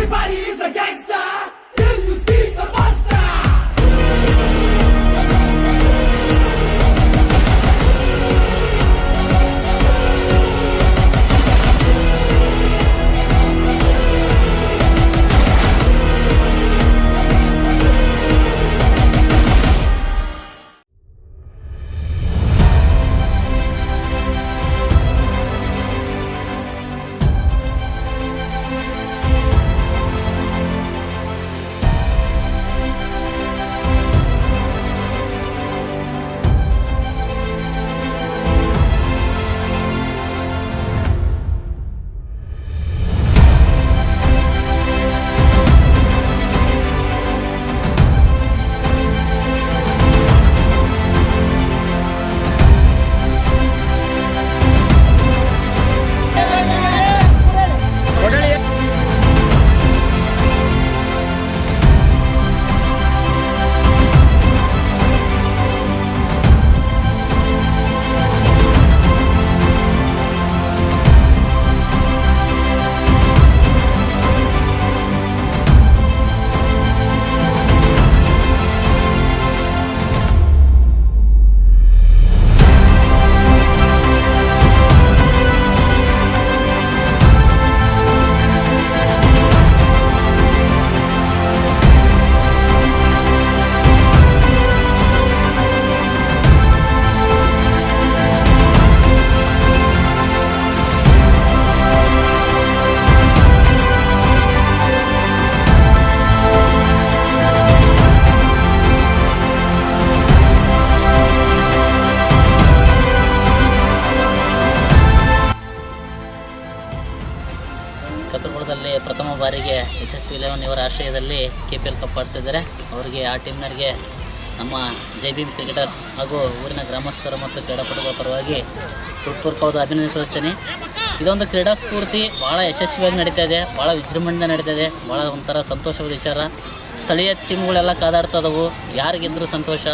Everybody is a gangster till you see the monster. ಕಕ್ಕರಗುಳದಲ್ಲಿ ಪ್ರಥಮ ಬಾರಿಗೆ SS11 ಇವರ ಆಶ್ರಯದಲ್ಲಿ KPL ಕಪ್ ಆಡಿಸಿದ್ದಾರೆ. ಅವರಿಗೆ ಆ ಟೀಮ್ನವರಿಗೆ ನಮ್ಮ ಜೈ ಭೀಮ್ ಕ್ರಿಕೆಟರ್ಸ್ ಹಾಗೂ ಊರಿನ ಗ್ರಾಮಸ್ಥರು ಮತ್ತು ಕ್ರೀಡಾಪಟುಗಳ ಪರವಾಗಿ ಹೃತ್ಪೂರ್ವಕವಾದ ಅಭಿನಂದಿಸುತ್ತೇನೆ. ಇದೊಂದು ಕ್ರೀಡಾ ಸ್ಫೂರ್ತಿ ಭಾಳ ಯಶಸ್ವಿಯಾಗಿ ನಡೀತಾ ಇದೆ, ಭಾಳ ವಿಜೃಂಭಣೆಯಿಂದ ನಡೀತಾ ಇದೆ, ಭಾಳ ಒಂಥರ ಸಂತೋಷವಾದ ವಿಚಾರ. ಸ್ಥಳೀಯ ಟೀಮ್ಗಳೆಲ್ಲ ಕಾದಾಡ್ತದವು, ಯಾರಿಗಿದ್ದರೂ ಸಂತೋಷ.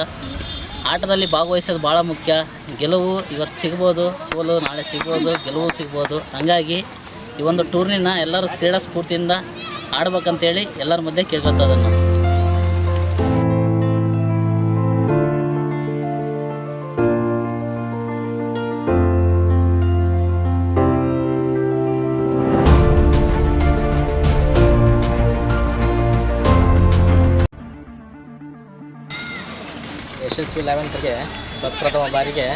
ಆಟದಲ್ಲಿ ಭಾಗವಹಿಸೋದು ಭಾಳ ಮುಖ್ಯ. ಗೆಲುವು ಇವತ್ತು ಸಿಗ್ಬೋದು, ಸೋಲು ನಾಳೆ ಸಿಗ್ಬೋದು, ಗೆಲುವು ಸಿಗ್ಬೋದು. ಹಾಗಾಗಿ ಈ ಒಂದು ಟೂರ್ನಿನ ಎಲ್ಲರೂ ಕ್ರೀಡಾ ಸ್ಫೂರ್ತಿಯಿಂದ ಆಡ್ಬೇಕಂತೇಳಿ ಎಲ್ಲರ ಮಧ್ಯೆ ಕೇಳ್ಕೊಳ್ತದನ್ನು. SS11ಗೆ ಪ್ರಥಮ ಬಾರಿಗೆ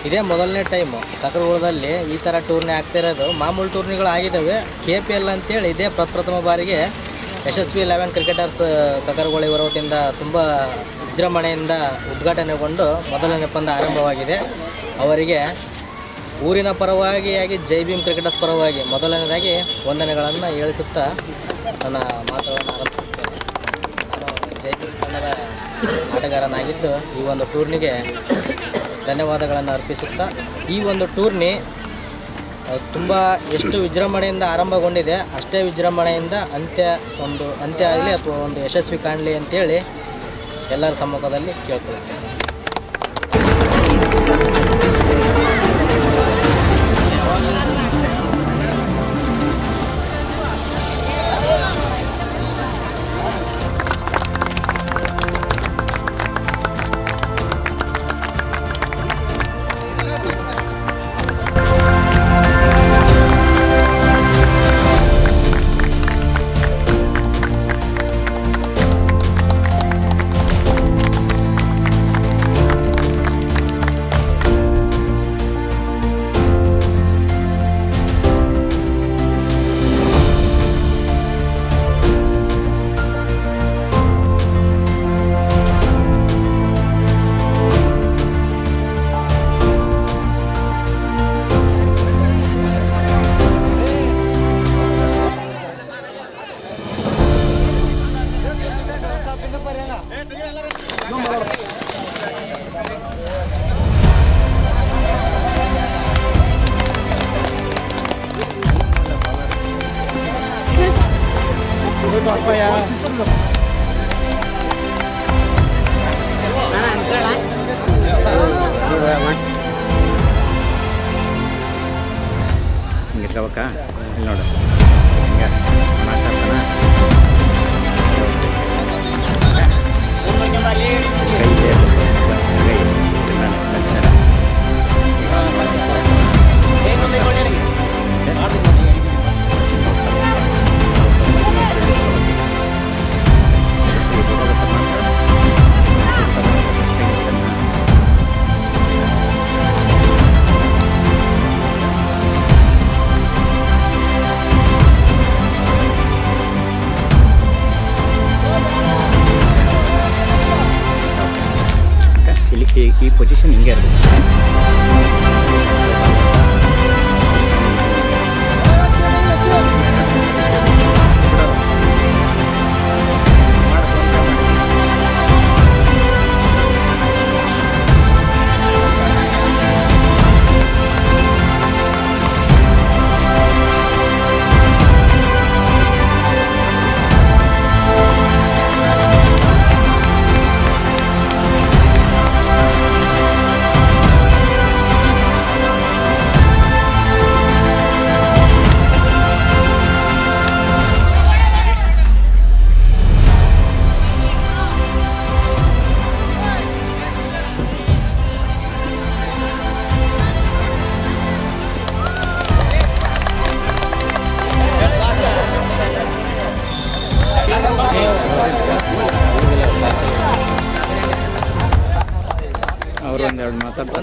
ಇದೇ ಮೊದಲನೇ ಟೈಮು ಕಕ್ಕರಗುಳದಲ್ಲಿ ಈ ಥರ ಟೂರ್ನಿ ಆಗ್ತಿರೋದು. ಮಾಮೂಲು ಟೂರ್ನಿಗಳು ಆಗಿದ್ದಾವೆ. KPL ಅಂತೇಳಿ ಇದೇ ಪ್ರಥಮ ಬಾರಿಗೆ SS11 ಕ್ರಿಕೆಟರ್ಸ್ ಕಕ್ಕರಗುಳ ಇವರ ವತಿಯಿಂದ ತುಂಬ ವಿಜೃಂಭಣೆಯಿಂದ ಉದ್ಘಾಟನೆಗೊಂಡು ಮೊದಲನೇ ಪಂದ್ಯ ಆರಂಭವಾಗಿದೆ. ಅವರಿಗೆ ಊರಿನ ಪರವಾಗಿ ಜೈ ಭೀಮ್ ಕ್ರಿಕೆಟರ್ಸ್ ಪರವಾಗಿ ಮೊದಲನೇದಾಗಿ ವಂದನೆಗಳನ್ನು ಹೇಳಿಸುತ್ತಾ ನನ್ನ ಮಾತುಗಳನ್ನು ಆರಂಭಿಸುತ್ತೇನೆ. ನಾನು ಜೈ ಭೀಮ್ ತಂಡದ ಆಟಗಾರನಾಗಿದ್ದು ಈ ಒಂದು ಟೂರ್ನಿಗೆ ಧನ್ಯವಾದಗಳನ್ನು ಅರ್ಪಿಸುತ್ತಾ, ಈ ಒಂದು ಟೂರ್ನಿ ತುಂಬ ಎಷ್ಟು ವಿಜೃಂಭಣೆಯಿಂದ ಆರಂಭಗೊಂಡಿದೆ ಅಷ್ಟೇ ವಿಜೃಂಭಣೆಯಿಂದ ಅಂತ್ಯ ಆಗಲಿ ಅಥವಾ ಒಂದು ಯಶಸ್ವಿ ಕಾಣಲಿ ಅಂತೇಳಿ ಎಲ್ಲರ ಸಮ್ಮುಖದಲ್ಲಿ ಕೇಳ್ಕೊಳ್ತೇನೆ. apa ya? Singgit ka ba ka? ಇಲ್ಲಿ ನೋಡು ಹಿಂಗೆ ಮಾತಾಡ್ತಾನ ಈ ಪೊಸಿಷನ್ ಹಿಂಗೆ ಇರುತ್ತೆ. ಅವರು ಒಂದೆರಡು ಮಾತಾಡ್ತಾರೆ.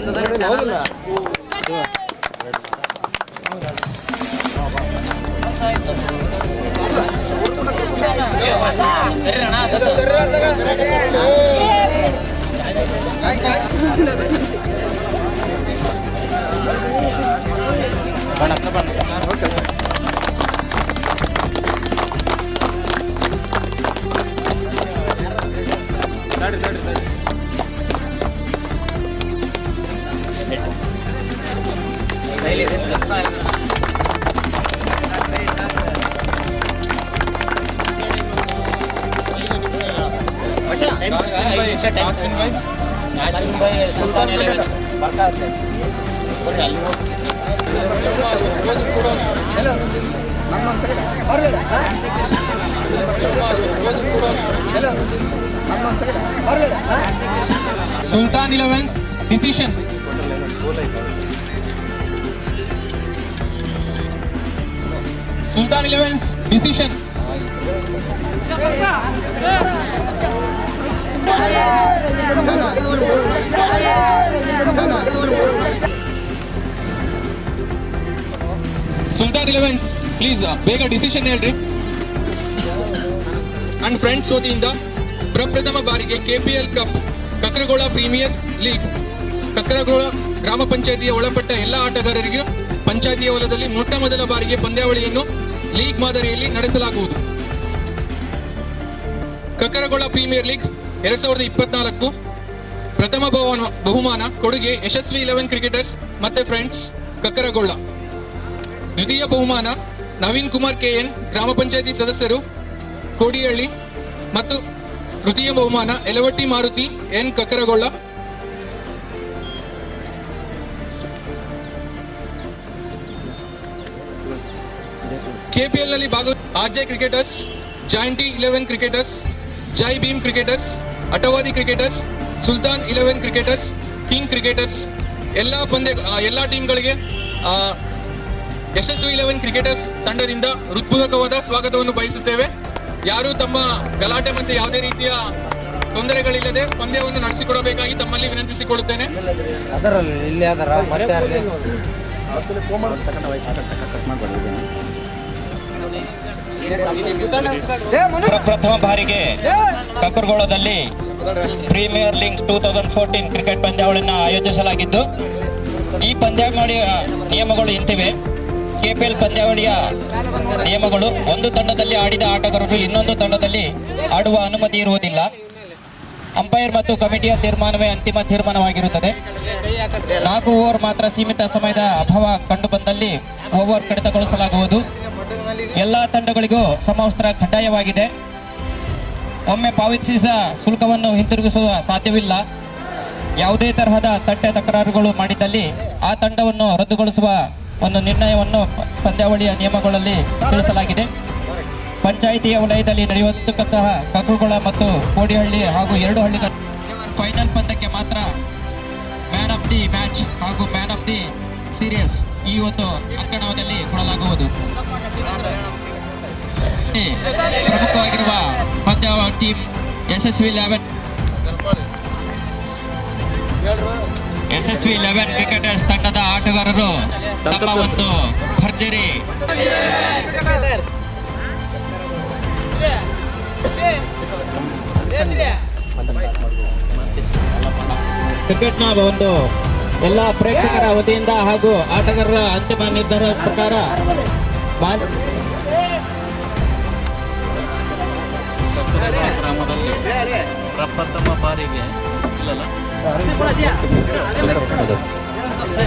Sultan 11's decision. Sultan 11's decision. Sultan 11's please ಬೇಗ ಡಿಸಿಷನ್ ಹೇಳ್ರಿ. ಅಂಡ್ ಫ್ರೆಂಡ್ಸ್ ವತಿಯಿಂದ ಪ್ರಪ್ರಥಮ ಬಾರಿಗೆ KPL ಕಪ್ ಕಕ್ಕರಗೊಳ ಪ್ರೀಮಿಯರ್ ಲೀಗ್ ಕಕ್ಕರಗೊಳ ಗ್ರಾಮ ಪಂಚಾಯಿತಿಯ ಒಳಪಟ್ಟ ಎಲ್ಲ ಆಟಗಾರರಿಗೆ ಪಂಚಾಯಿತಿಯ ಹೊಲದಲ್ಲಿ ಮೊಟ್ಟ ಮೊದಲ ಬಾರಿಗೆ ಪಂದ್ಯಾವಳಿಯನ್ನು ಲೀಗ್ ಮಾದರಿಯಲ್ಲಿ ನಡೆಸಲಾಗುವುದು. ಕಕ್ಕರಗೊಳ ಪ್ರೀಮಿಯರ್ ಲೀಗ್ 2024 ಪ್ರಥಮ ಬಹುಮಾನ ಕೊಡುಗೆ ಯಶಸ್ವಿ 11 ಕ್ರಿಕೆಟರ್ಸ್ ಮತ್ತೆ ಫ್ರೆಂಡ್ಸ್ ಕಕ್ಕರಗೊಳ. ದ್ವಿತೀಯ ಬಹುಮಾನ ನವೀನ್ ಕುಮಾರ್ KN ಗ್ರಾಮ ಪಂಚಾಯಿತಿ ಸದಸ್ಯರು ಕೋಡಿಹಳ್ಳಿ ಮತ್ತು ತೃತೀಯ ಬಹುಮಾನ ಯಲವಟ್ಟಿ ಮಾರುತಿ N ಕಕ್ಕರಗೊಳ. KPL ನಲ್ಲಿ ಆರ್ಜೆ ಕ್ರಿಕೆಟರ್ಸ್, ಜಾಯಿಂಟಿ 11 ಕ್ರಿಕೆಟರ್ಸ್, ಜೈ ಭೀಮ್ ಕ್ರಿಕೆಟರ್ಸ್, ಅಟವಾದಿ cricketers, Sultan 11 cricketers, king cricketers ಎಲ್ಲ ಟೀಮ್ಗಳಿಗೆ ಯಶಸ್ವಿ 11 ಕ್ರಿಕೆಟರ್ಸ್ ತಂಡದಿಂದ ಹೃತ್ಪೂರ್ವಕವಾದ ಸ್ವಾಗತವನ್ನು ಬಯಸುತ್ತೇವೆ. ಯಾರು ತಮ್ಮ ಗಲಾಟೆ ಮತ್ತೆ ಯಾವುದೇ ರೀತಿಯ ತೊಂದರೆಗಳಿಲ್ಲದೆ ಪಂದ್ಯವನ್ನು ನಡೆಸಿಕೊಡಬೇಕಾಗಿ ತಮ್ಮಲ್ಲಿ ವಿನಂತಿಸಿಕೊಳ್ಳುತ್ತೇನೆ. ಪ್ರಥಮ ಬಾರಿಗೆ ಕಕ್ಕರಗೊಳದಲ್ಲಿ ಪ್ರೀಮಿಯರ್ ಲೀಗ್ 2014 ಕ್ರಿಕೆಟ್ ಪಂದ್ಯಾವಳಿಯನ್ನು ಆಯೋಜಿಸಲಾಗಿದ್ದು, ಈ ಪಂದ್ಯಾವಳಿಯ ನಿಯಮಗಳು ಇಂತಿವೆ. KPL ಪಂದ್ಯಾವಳಿಯ ನಿಯಮಗಳು: ಒಂದು ತಂಡದಲ್ಲಿ ಆಡಿದ ಆಟಗಾರರು ಇನ್ನೊಂದು ತಂಡದಲ್ಲಿ ಆಡುವ ಅನುಮತಿ ಇರುವುದಿಲ್ಲ. ಅಂಪೈರ್ ಮತ್ತು ಕಮಿಟಿಯ ತೀರ್ಮಾನವೇ ಅಂತಿಮ ತೀರ್ಮಾನವಾಗಿರುತ್ತದೆ. 4 ಓವರ್ ಮಾತ್ರ ಸೀಮಿತ ಸಮಯದ ಅಭಾವ ಕಂಡುಬಂದಲ್ಲಿ ಓವರ್ ಕಡಿತಗೊಳಿಸಲಾಗುವುದು. ಎಲ್ಲ ತಂಡಗಳಿಗೂ ಸಮವಸ್ತ್ರ ಕಡ್ಡಾಯವಾಗಿದೆ. ಒಮ್ಮೆ ಪಾವತಿಸಿದ ಶುಲ್ಕವನ್ನು ಹಿಂತಿರುಗಿಸುವ ಸಾಧ್ಯವಿಲ್ಲ. ಯಾವುದೇ ತರಹದ ತಟ್ಟೆ ತಕರಾರುಗಳು ಮಾಡಿದ್ದಲ್ಲಿ ಆ ತಂಡವನ್ನು ರದ್ದುಗೊಳಿಸುವ ಒಂದು ನಿರ್ಣಯವನ್ನು ಪಂದ್ಯಾವಳಿಯ ನಿಯಮಗಳಲ್ಲಿ ತಿಳಿಸಲಾಗಿದೆ. ಪಂಚಾಯಿತಿಯ ವಲಯದಲ್ಲಿ ನಡೆಯುವಂತಕ್ಕಂತಹ ಕಕ್ಕುಗೊಳ ಮತ್ತು ಕೋಡಿಹಳ್ಳಿ ಹಾಗೂ 2 ಹಳ್ಳಿಗಳ ಫೈನಲ್ ಪಂದ್ಯಕ್ಕೆ ಮಾತ್ರ ಮ್ಯಾನ್ ಆಫ್ ದಿ ಮ್ಯಾಚ್ ಹಾಗೂ ಮ್ಯಾನ್ ಆಫ್ ದಿ ಸೀರೀಸ್ ಈ ಒಂದು ಅಂಕಣದಲ್ಲಿ ಕೊಡಲಾಗುವುದು. ಪ್ರಮುಖವಾಗಿರುವ ಪಂದ್ಯ ಟೀಮ್ SSV11 ಕ್ರಿಕೆಟರ್ಸ್ ತಂಡದ ಆಟಗಾರರು ತಮ್ಮ ಒಂದು ಭರ್ಜರಿ ಕ್ರಿಕೆಟ್ನ ಒಂದು ಎಲ್ಲ ಪ್ರೇಕ್ಷಕರ ವತಿಯಿಂದ ಹಾಗೂ ಆಟಗಾರರ ಅಂತಿಮ ನಿರ್ಧಾರ ಪ್ರಕಾರ ಗ್ರಾಮದಲ್ಲಿ ಪ್ರಪ್ರಥಮ ಬಾರಿಗೆ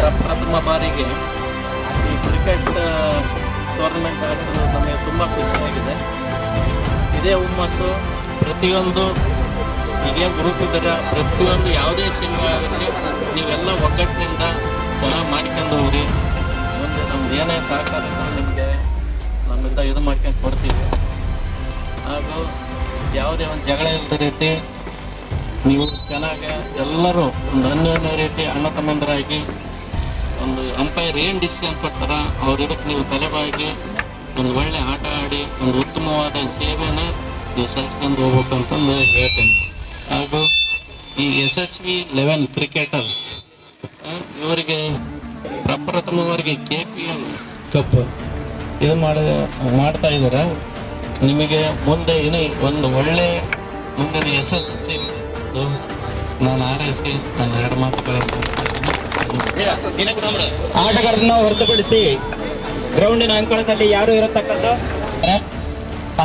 ಪ್ರಪ್ರಥಮ ಬಾರಿಗೆ ಈ ಕ್ರಿಕೆಟ್ ಟೂರ್ನಮೆಂಟ್ ಆಡಿಸೋದು ನಮಗೆ ತುಂಬ ಖುಷಿಯಾಗಿದೆ. ಇದೇ ಹುಮ್ಮಸ್ಸು ಪ್ರತಿಯೊಂದು ಈಗೇನು ಗ್ರೂಪ್ ಇದ್ದಾರೆ ಪ್ರತಿಯೊಂದು ಯಾವುದೇ ಸಿನಿಮಾ ಆಗಲಿ ನೀವೆಲ್ಲ ಒಗ್ಗಟ್ಟಿನಿಂದ ಚೆನ್ನಾಗಿ ಮಾಡ್ಕೊಂಡು ಹೋಗ್ರಿ. ಮುಂದೆ ನಮ್ದು ಏನೇ ಸಹಕಾರ ಇದ್ದರೂ ನಿಮಗೆ ನಮ್ಮಿಂದ ಇದು ಮಾಡ್ಕೊಂಡು ಕೊಡ್ತೀವಿ. ಹಾಗೂ ಯಾವುದೇ ಒಂದು ಜಗಳ ಇಲ್ಲದ ರೀತಿ ನೀವು ಚೆನ್ನಾಗಿ ಎಲ್ಲರೂ ಒಂದು ಅನ್ಯೋನ್ಯ ರೀತಿ ಅಣ್ಣ ತಮ್ಮಂದರಾಗಿ ಒಂದು ಅಂಪೈರ್ ಏನು ಡಿಸಿಷನ್ ಕೊಡ್ತಾರ ಅವ್ರ ಇದಕ್ಕೆ ನೀವು ತಲೆಬಾಗಿ ಒಂದು ಒಳ್ಳೆ ಆಟ ಆಡಿ ಒಂದು ಉತ್ತಮವಾದ ಸೇವೆನ ನೀವು ಸಹಿಸ್ಕೊಂಡು ಹೋಗ್ಬೇಕು ಅಂತಂದು ಹೇಳ್ತೇನೆ. ಹಾಗೂ ಈ SSV11 ಕ್ರಿಕೆಟರ್ಸ್ ಇವರಿಗೆ ಪ್ರಪ್ರಥಮವರೆಗೆ KPL ಕಪ್ ಇದು ಮಾಡ್ತಾ ಇದ್ದಾರೆ. ನಿಮಗೆ ಮುಂದೆ ಇನ್ನೂ ಒಂದು ಒಳ್ಳೆ ಮುಂದಿನ ಯಶಸ್ಸು ನಾನು ಹಾರೈಸಿ ನನ್ನ 2 ಮಾತುಗಳನ್ನು ಆಟಗಾರರನ್ನ ಹೊರತುಪಡಿಸಿ ಗ್ರೌಂಡಿನ ಅಂಕಣದಲ್ಲಿ ಯಾರು ಇರತಕ್ಕಂಥ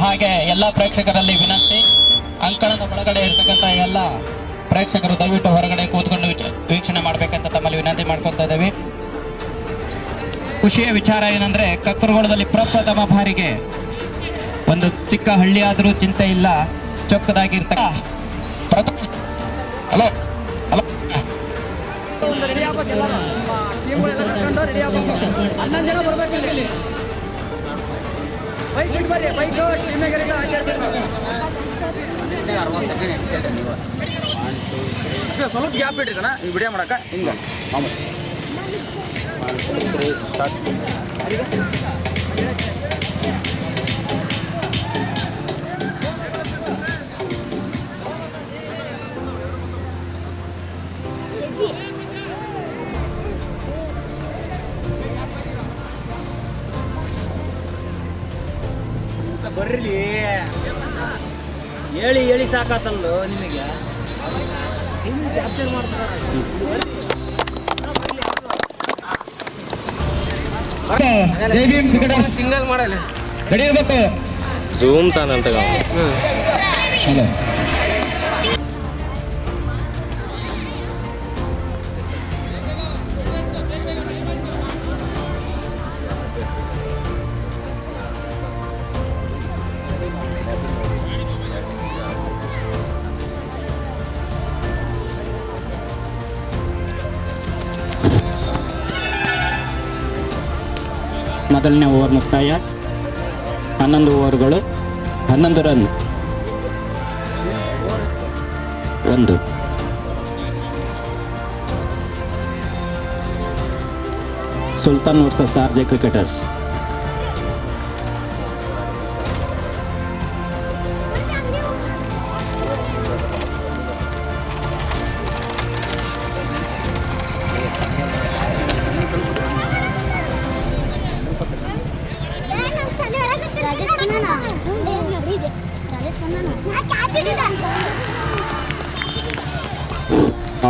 ಹಾಗೆ ಎಲ್ಲ ಪ್ರೇಕ್ಷಕರಲ್ಲಿ ವಿನಂತಿ, ಅಂಕಣದ ಒಳಗಡೆ ಇರತಕ್ಕಂಥ ಎಲ್ಲ ಪ್ರೇಕ್ಷಕರು ದಯವಿಟ್ಟು ಹೊರಗಡೆ ಕೂತ್ಕೊಂಡು ವೀಕ್ಷಣೆ ಮಾಡ್ಬೇಕಂತ ತಮ್ಮಲ್ಲಿ ವಿನಂತಿ ಮಾಡ್ಕೊತಾ ಇದ್ದೇವೆ. ಖುಷಿಯ ವಿಚಾರ ಏನಂದ್ರೆ ಕಕ್ಕರಗೊಳದಲ್ಲಿ ಪ್ರಪ್ರಥಮ ಬಾರಿಗೆ ಒಂದು ಚಿಕ್ಕ ಹಳ್ಳಿ ಆದರೂ ಚಿಂತೆ ಇಲ್ಲ, ಚೊಕ್ಕದಾಗಿರ್ತಕ್ಕ ಹಲೋ ಹಲೋ ಸ್ವಲ್ಪ ಗ್ಯಾಪ್ ಇಟ್ಟಿದ್ದಾನ ಈ ವಿಡಿಯೋ ಮಾಡಕ ಹಿಂಗೆ ಬರ್ರಿ ಹೇಳಿ ಸಾಕಾತಂದು ನಿಮಗೆ ಕ್ಯಾಪ್ಚರ್ ಮಾಡ್ತಾರೆ. JBM ಕ್ರಿಕೆಟರ್ಸ್ ಸಿಂಗಲ್ ಮಾಡಲ್ಲ ನಡೆಯಬೇಕು. ಝೂಮ್ ತಾನಂತ ಹಲೋ ಮೊದಲನೇ ಓವರ್ ಮುಕ್ತಾಯ. 11 ಓವರ್ಗಳು 11 run 1. Sultan versus RJ cricketers.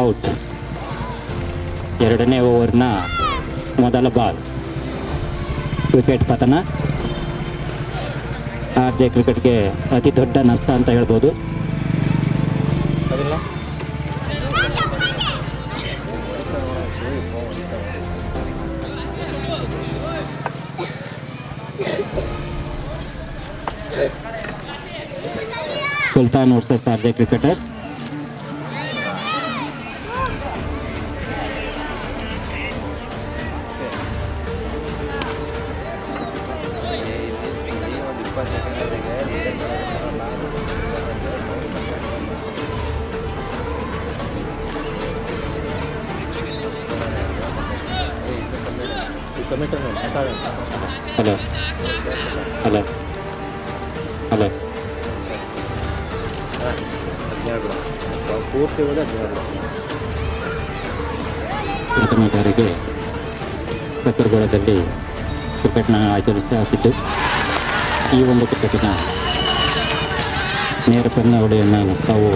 Out. 2ನೇ ಓವರ್ನ ಮೊದಲ ಬಾಲ್. ವಿಕೆಟ್ ಪತನ RJ ಕ್ರಿಕೆಟ್ಗೆ ಅತಿ ದೊಡ್ಡ ನಷ್ಟ ಅಂತ ಹೇಳ್ಬೋದು. Sultan versus RJ cricketers. Hello hello hello ಪ್ರಥಮ ಬಾರಿಗೆ ಕಕ್ಕರಗೊಳದಲ್ಲಿ ಕ್ರಿಕೆಟ್ನ ಆಚರಿಸಲಾಗಿದ್ದು ಈ ಒಂದು ಕ್ರಿಕೆಟಿನ ನೇರ ಪಂದ್ಯಾವಳಿಯನ್ನು ತಾವು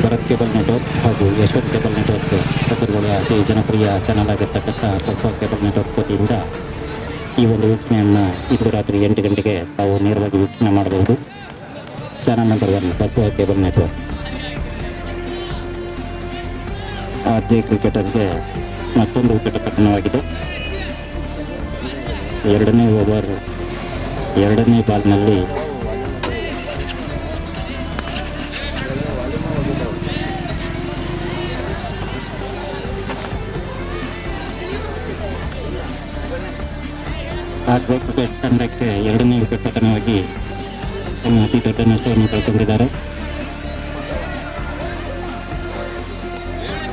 ಭರತ್ ಕೇಬಲ್ ನೆಟ್ವರ್ಕ್ ಹಾಗೂ ಯಶವಂತ್ ಕೇಬಲ್ ನೆಟ್ವರ್ಕ್ ಕಕ್ಕರಗೊಳ ಅತಿ ಜನಪ್ರಿಯ ಚಾನಲ್ ಆಗಿರ್ತಕ್ಕಂಥ ಬಸವ ಕೇಬಲ್ ನೆಟ್ವರ್ಕ್ ವತಿಯಿಂದ ಈ ಒಂದು ವೀಕ್ಷಣೆಯನ್ನು ಇಂದು ರಾತ್ರಿ 8 ಗಂಟೆಗೆ ತಾವು ನೇರವಾಗಿ ವೀಕ್ಷಣೆ ಮಾಡಬಹುದು. Channel number 1 Basava cable network. RJ ಕ್ರಿಕೆಟರ್ಗೆ ಮತ್ತೊಂದು ವಿಕೆಟ್ ಪತನವಾಗಿದೆ. ಎರಡನೇ ಓವರ್ ಎರಡನೇ ಬಾಲ್ನಲ್ಲಿ ಆರ್ಜೆ ಕ್ರಿಕೆಟ್ ತಂಡಕ್ಕೆ ಎರಡನೇ ವಿಕೆಟ್ ಪತನವಾಗಿ ತಮ್ಮ ಅತಿ ದೊಡ್ಡ ನಷ್ಟವನ್ನು ಕಳ್ಕೊಂಡಿದ್ದಾರೆ.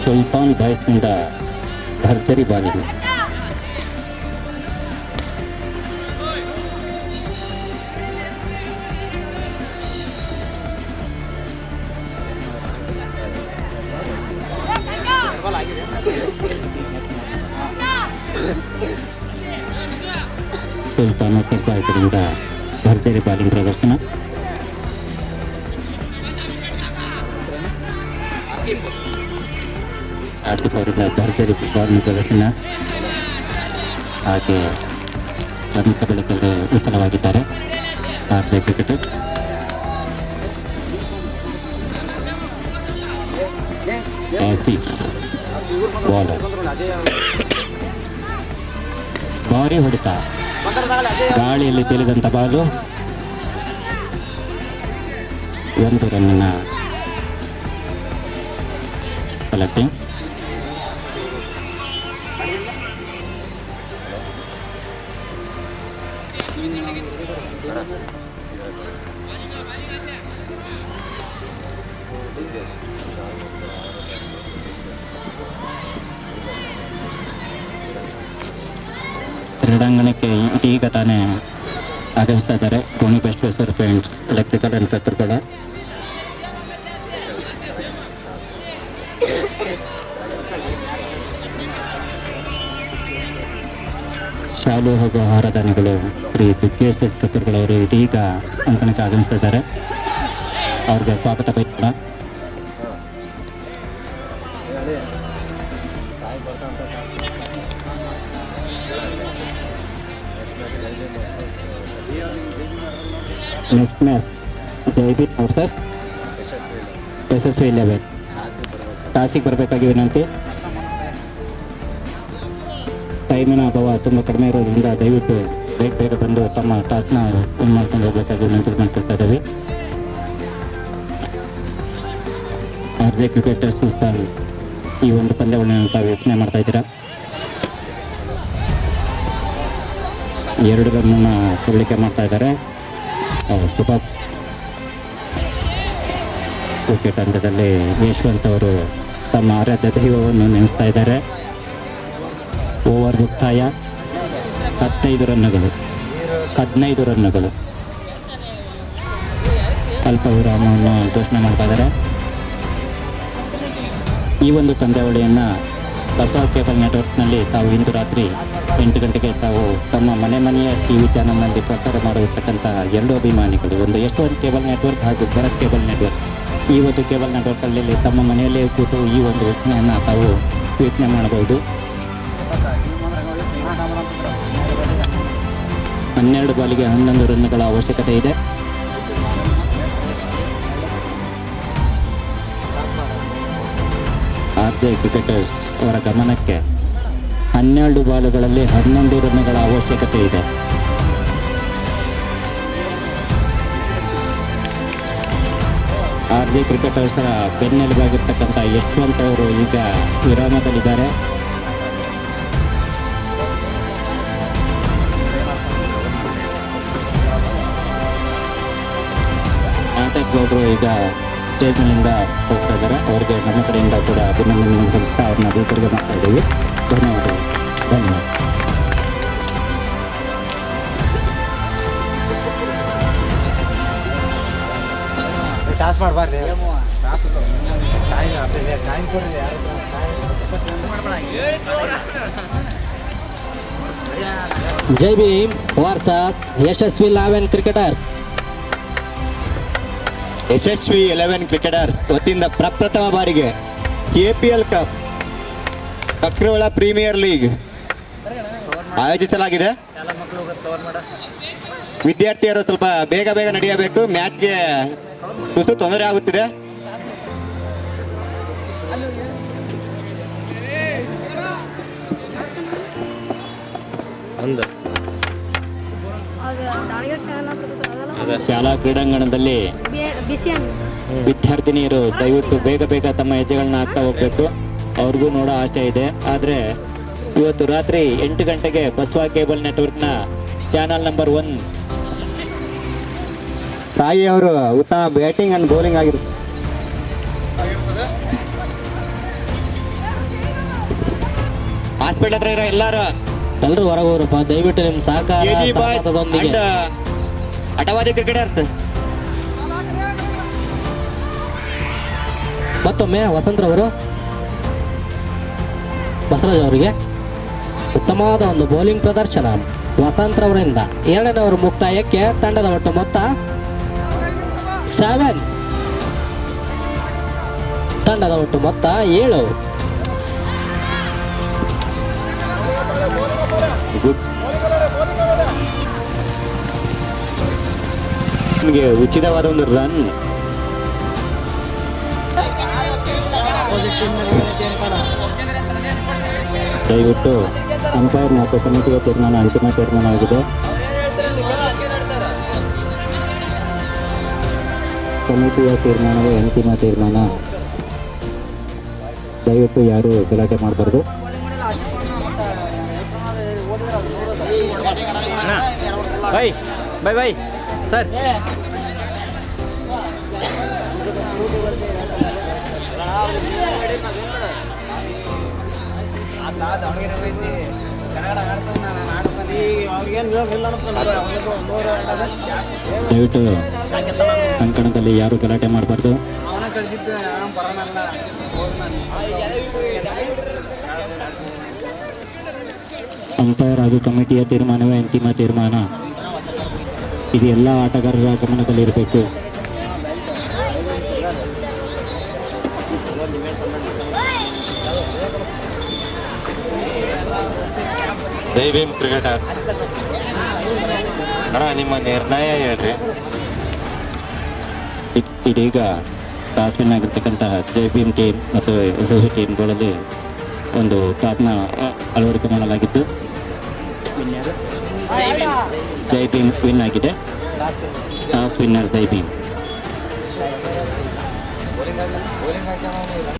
ಸುಲ್ತಾನ್ ಬಾಯ್ಸ್ನಿಂದ ಭರ್ಜರಿ ಬಾಲಿಂಗ್. ಸುಲ್ತಾನ್ ಬಾಯ್ಸ್ನಿಂದ ಭರ್ಜರಿ ಬಾಲಿಂಗ್ ಪ್ರದರ್ಶನ. ಆಸಿಫ್ ಅವರಿಂದ ಭರ್ಜರಿ ಬಾಲಿಂಗ್ ಪ್ರದರ್ಶನ. ಹಾಗೆ ರನ್ ಕಬಳಿಕೆಗೆ ವಿಫಲವಾಗಿದ್ದಾರೆ ಆರ್ಜೆ ಕ್ರಿಕೆಟರ್. ಆಸಿಫ್ ಬಾಲರ್ ಭಾರಿ ಹೊಡೆತ, ಗಾಳಿಯಲ್ಲಿ ತೇಲಿದಂಥ ಬಾಲು. ಒಂದು ರನ್ನಿನ ಫಲಕ್ಕೆ ಕ್ರೀಡಾಂಗಣಕ್ಕೆ ಈಗ ತಾನೇ ಆಗಮಿಸ್ತಾ ಇದ್ದಾರೆ ಕೋಣಿ ಬಸವೇಶ್ವರ ಪೇಂಟ್ಸ್ ಎಲೆಕ್ಟ್ರಿಕಲ್ ಅಂಡ್ ಕಕ್ಕರಗೊಳ. ಶಾಲು ಹಾಗೂ ಆಹಾರಧಾನಿಗಳು ಶ್ರೀ ದುಗ್ಗೇಶ್ವರ ಕಕ್ಕರಗೊಳವರು ಇದೀಗ ಅಂಕಣಕ್ಕೆ ಆಗಮಿಸ್ತಾ ಇದ್ದಾರೆ. ಅವ್ರಿಗೆ ಸ್ವಾಗತ ಬಯಸೋಣ. ನೆಕ್ಸ್ಟ್ ಮ್ಯಾಚ್ ಜೈಬೀರ್ ವರ್ಸಸ್ ಯಶಸ್ವಿ 11. ಟಾಸಿಗೆ ಬರಬೇಕಾಗಿ ವಿನಂತಿ. ಟೈಮಿನ ಅಭಾವ ತುಂಬ ಕಡಿಮೆ ಇರೋದ್ರಿಂದ ದಯವಿಟ್ಟು ಬೇಗ ಬಂದು ತಮ್ಮ ಟಾಸ್ನ ವಿನ್ ಮಾಡ್ಕೊಂಡು ಹೋಗಬೇಕಾಗಿ ವಿನಂತಿ ಮಾಡ್ಕೊಳ್ತಾ ಇದ್ದೀವಿ. ಆರ್ಜೆ ಕ್ರಿಕೆಟರ್ಸ್ ಈ ಒಂದು ಪಂದ್ಯಾವಳಿಯನ್ನು ತಾವು ಯೋಚನೆ ಮಾಡ್ತಾ ಇದ್ದೀರಾ. 2 ರನ್ನನ್ನು ಕಬಳಿಕೆ ಮಾಡ್ತಾ ಇದ್ದಾರೆ. ಸೂಪರ್ ಕ್ರಿಕೆಟ್ ಹಂತದಲ್ಲಿ ಯಶವಂತ್ ಅವರು ತಮ್ಮ ಆರಾಧ್ಯ ದೈವವನ್ನು ನೆನೆಸ್ತಾ ಇದ್ದಾರೆ. ಓವರ್ ಮುಕ್ತಾಯ 15 ರನ್ನುಗಳು. ಅಲ್ಪ ವಿರಾಮವನ್ನು ಘೋಷಣೆ ಮಾಡ್ತಾ ಇದ್ದಾರೆ. ಈ ಒಂದು ಪಂದ್ಯಾವಳಿಯನ್ನು ಬಸವ ಕೇಬಲ್ ನೆಟ್ವರ್ಕ್ನಲ್ಲಿ ತಾವು ಇಂದು ರಾತ್ರಿ 8 ಗಂಟೆಗೆ ತಾವು ತಮ್ಮ ಮನೆಯ ಟಿವಿ ಚಾನಲ್ನಲ್ಲಿ ಪ್ರಸಾರ ಮಾಡಿರ್ತಕ್ಕಂಥ 2 ಅಭಿಮಾನಿಗಳು, ಒಂದು ಯಶವಂತ್ ಕೇಬಲ್ ನೆಟ್ವರ್ಕ್ ಹಾಗೂ ಭರತ್ ಕೇಬಲ್ ನೆಟ್ವರ್ಕ್, ಈ ಒಂದು ಕೇಬಲ್ ನೆಟ್ವರ್ಕಲ್ಲಿ ತಮ್ಮ ಮನೆಯಲ್ಲೇ ಕೂತು ಈ ಒಂದು ವೀಕ್ಷಣೆಯನ್ನು ತಾವು ವೀಕ್ಷಣೆ ಮಾಡಬಹುದು. 12 ಬಾಲಿಗೆ 11 ರನ್ನುಗಳ ಅವಶ್ಯಕತೆ ಇದೆ. ಆರ್ಜೆ ಕ್ರಿಕೆಟರ್ಸ್ ಅವರ ಗಮನಕ್ಕೆ 12 ಬಾಲುಗಳಲ್ಲಿ 11 ರನ್ನುಗಳ ಅವಶ್ಯಕತೆ ಇದೆ. ಆರ್ಜೆ ಕ್ರಿಕೆಟರ್ಸ್ರ ಬೆನ್ನೆಲುಬಾಗಿರ್ತಕ್ಕಂಥ ಯಶವಂತ್ ಅವರು ಈಗ ವಿರಾಮದಲ್ಲಿದ್ದಾರೆ. ಗೌಡ್ರು ಈಗ ಸ್ಟೇಜ್ ಮೇಲಿಂದ ಹೋಗ್ತಾ ಇದ್ದಾರೆ. ಅವ್ರಿಗೆ ನಮ್ಮ ಕಡೆಯಿಂದ ಕೂಡ ಅಭಿನಂದನೆ ಸಲ್ಲಿಸ್ತಾ ಅವ್ರನ್ನ ಅಭಿವೃದ್ಧಿ ಮಾಡ್ತಾ ಇದ್ದೀವಿ. ಧನ್ಯವಾದಗಳು. ಟಾಸ್ ಮಾಡಬಾರ್ದು. ಜೈ ಭೀಮ್ ವರ್ಸಸ್ ಯಶಸ್ವಿ 11 ಕ್ರಿಕೆಟರ್ಸ್. ಯಶಸ್ವಿ 11 ಕ್ರಿಕೆಟರ್ಸ್ ವತಿಯಿಂದ ಪ್ರಪ್ರಥಮ ಬಾರಿಗೆ KPL ಕಪ್ ಕಕ್ರವಳ ಪ್ರೀಮಿಯರ್ ಲೀಗ್ ಆಯೋಜಿಸಲಾಗಿದೆ. ವಿದ್ಯಾರ್ಥಿಯರು ಸ್ವಲ್ಪ ಬೇಗ ಬೇಗ ನಡೆಯಬೇಕು, ಮ್ಯಾಚ್ಗೆ ತುಸು ತೊಂದರೆ ಆಗುತ್ತಿದೆ. ಒಂದು ಶಾಲಾ ಕ್ರೀಡಾಂಗಣದಲ್ಲಿ ವಿದ್ಯಾರ್ಥಿನಿಯರು ದಯವಿಟ್ಟು ಬೇಗ ಬೇಗ ತಮ್ಮ ಹೆಜ್ಜೆಗಳನ್ನ ಹಾಕ್ತಾ ಹೋಗ್ಬೇಕು. ಅವ್ರಿಗೂ ನೋಡೋ ಆಸೆ ಇದೆ. ಆದರೆ ಇವತ್ತು ರಾತ್ರಿ 8 ಗಂಟೆಗೆ ಬಸವ ಕೇಬಲ್ ನೆಟ್ವರ್ಕ್ನ ಚಾನಲ್ ನಂಬರ್ 1 ಸಾಯಿ ಅವರು ಉತ್ತಮ ಬ್ಯಾಟಿಂಗ್ ಅಂಡ್ ಬೌಲಿಂಗ್ ಆಗಿರುತ್ತೆ. ಹಾಸ್ಪಿಟಲ್ ಹತ್ರ ಇರೋ ಎಲ್ಲರೂ ಹೊರಗೆ ಹೋಗ್ರಪ್ಪ, ದಯವಿಟ್ಟು ನಿಮ್ಮ ಸಹಕಾರದೊಂದಿಗೆ. ಅಟವಾದಿ ಕ್ರಿಕೆಟರ್ಸ್ ಮತ್ತೊಮ್ಮೆ ವಸಂತ್ರವರು ಬಸವರಾಜ್ ಅವರಿಗೆ ಉತ್ತಮವಾದ ಒಂದು ಬೌಲಿಂಗ್ ಪ್ರದರ್ಶನ ವಸಂತ್ರವರಿಂದ. 2ನೇ ಓವರ್ ಮುಕ್ತಾಯಕ್ಕೆ ತಂಡದ ಒಟ್ಟು ಮೊತ್ತ 7. ತಂಡದ ಒಟ್ಟು ಮೊತ್ತ 7. ನಿಮಗೆ ಉಚಿತವಾದ ಒಂದು ರನ್. ದಯವಿಟ್ಟು ಅಂಪೈರ್ ಮತ್ತು ಸಮಿತಿಯ ತೀರ್ಮಾನ ಅಂತಿಮ ತೀರ್ಮಾನ ಆಗಿದೆ. ಸಮಿತಿಯ ತೀರ್ಮಾನವೇ ಅಂತಿಮ ತೀರ್ಮಾನ. ದಯವಿಟ್ಟು ಯಾರು ಗಲಾಟೆ ಮಾಡಬಾರ್ದು. Bye bye bye sir. ದಯವಿಟ್ಟು ಕಂಕಣದಲ್ಲಿ ಯಾರು ಗಲಾಟೆ ಮಾಡಬಾರ್ದು. ಅಂಪೈರ್ ಹಾಗೂ ಕಮಿಟಿಯ ತೀರ್ಮಾನವೇ ಅಂತಿಮ ತೀರ್ಮಾನ. ಇದು ಎಲ್ಲ ಆಟಗಾರರ ಗಮನದಲ್ಲಿರಬೇಕು. ಜೈ ಭೀಮ್ ಕ್ರಿಕೆಟರ್ ಅಣ್ಣ, ನಿಮ್ಮ ನಿರ್ಣಯ ಹೇಳ್ರಿ. ಇದೀಗ ಟಾಸ್ ವಿನ್ ಆಗಿರ್ತಕ್ಕಂತಹ ಜೈ ಭೀಮ್ ಟೀಮ್ ಮತ್ತು ಯಶಸ್ವಿ ಟೀಮ್ಗಳಲ್ಲಿ ಒಂದು ಟಾಸ್ನ ಅಳವಡಿಕೆ ಮಾಡಲಾಗಿದ್ದು ಜೈ ಭೀಮ್ ವಿನ್ ಆಗಿದೆ. ಟಾಸ್ ವಿನ್ನರ್ ಜೈ ಭೀಮ್.